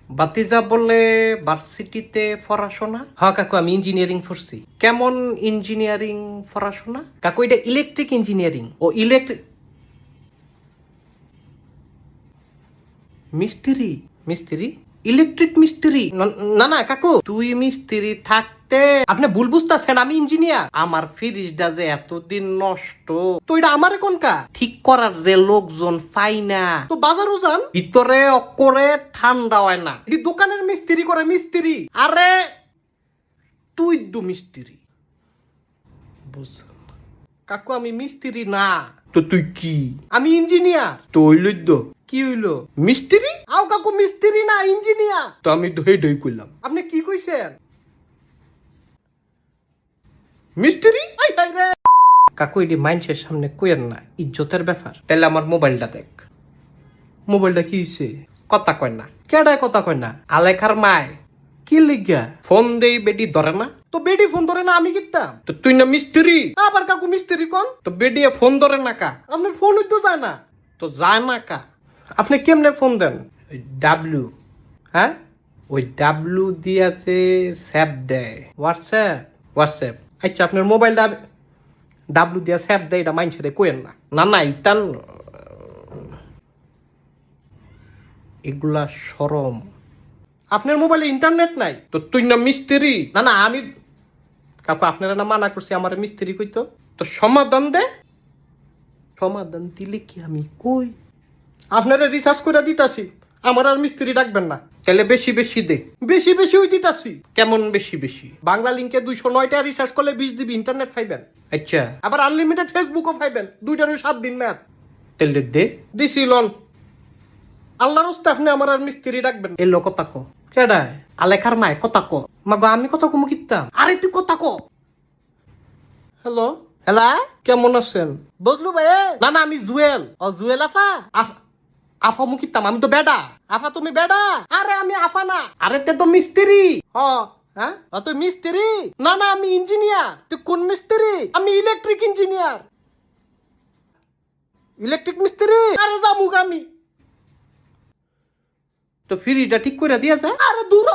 বাতিজা বলে ভার্সিটিতে পড়াশোনা? হ্যাঁ কাকু, আমি ইঞ্জিনিয়ারিং পড়ছি। কেমন ইঞ্জিনিয়ারিং পড়াশোনা? কাকু এটা ইলেকট্রিক ইঞ্জিনিয়ারিং। ও ইলেকট্রিক মিস্ত্রি? মিস্ত্রি? ইলেকট্রিক মিস্ত্রি? না না কাকু, তুই মিস্ত্রি থাকতে আপনি ভুল বুঝতেছেন, আমি ইঞ্জিনিয়ার। আমার ফ্রিজটা যে এতদিন নষ্ট, তো এটা আমার কোনকা ঠিক করার যে লোকজন পাই না, তো বাজারও যান, ভিতরে অকরে ঠান্ডা হয় না। এটি দোকানের মিস্ত্রি করে মিস্ত্রি। আরে তুই দু মিস্ত্রি বুঝছেন কাকু, আমি মিস্ত্রি না। তো তুই কি? আমি ইঞ্জিনিয়ার। তো হইল কি হইলো? মিস্ত্রি? আও কাকু, মিস্ত্রি না ইঞ্জিনিয়ার। তো আমি হেডই কইলাম, আপনি কি কইছেন? মিস্ত্রি? আই হাই রে কাকু, এটি মাইন্সের সামনে কইেন না, ইজ্জতের ব্যাপার। তাহলে আমার মোবাইলটা দেখ। মোবাইলটা কি হইছে? কথা কয় না। কেডায় কথা কয় না? আলেখার মায়। কি লিগা? ফোন দেই বেডি ধরে না। তো বেডি ফোন ধরে না, আমি কিতাম? তো তুই না মিস্ত্রি? আবার কাকু মিস্ত্রি কোন? তো বেডি ফোন ধরে না কা? আপনার ফোনই তো যায় না। তো যায় না কা? আপনি কেমনে ফোন দেন? ডাব্লিউ, হ্যাঁ ওই ডাব্লিউ দিয়েছে স্যাপ দেয়। হোয়াটসঅ্যাপ? হোয়াটসঅ্যাপ। আচ্ছা, আপনার মোবাইলটা ডাব্লিউ দিয়া স্যাপ দেয়, এটা মাইনছে কোয়েন না। না না, ইতান এগুলা শরম। আপনার মোবাইলে ইন্টারনেট নাই? তো তুই না মিস্ত্রি? না না, আমি কাকু আপনারা না মানা করছি আমার মিস্ত্রি কইতো। তো সমাধান দে। সমাধান দিলে কি আমি কই? আপনারা রিসার্চ করে দিতাছি, আমার আর মিস্ত্রি ডাকবেন না। তাহলে বেশি বেশি দে। বেশি বেশি ওই দিতাছি। কেমন বেশি বেশি? বাংলা লিঙ্কে 209টা রিসার্চ করলে 20 জিবি ইন্টারনেট পাইবেন। আচ্ছা, আবার আনলিমিটেড ফেসবুকও পাইবেন। দুইটার 7 দিন ম্যাথ। তাহলে দে। দিছি লন। আল্লাহর রাস্তে আপনি আমার আর মিস্ত্রি ডাকবেন। এই লোক কথা কো। কেডায়? আলেখার মায় কথা কো। মাগো আমি কথা কমু কিতাম? আরে তুই কথা কো। হ্যালো হ্যালো, কেমন আছেন? বুঝলু ভাই? না না, আমি জুয়েল। ও জুয়েল আফা? আফা মুখিতাম, আমি তো বেডা। আফা তুমি বেডা? আরে আমি আফা না। আরে তে তো মিস্ত্রি। হ্যাঁ তুই মিস্ত্রি? না না, আমি ইঞ্জিনিয়ার। তুই কোন মিস্ত্রি? আমি ইলেকট্রিক ইঞ্জিনিয়ার। ইলেকট্রিক মিস্ত্রি? আরে জামুক আমি। তো ফ্রিটা ঠিক করে দিয়েছে। আরে দূর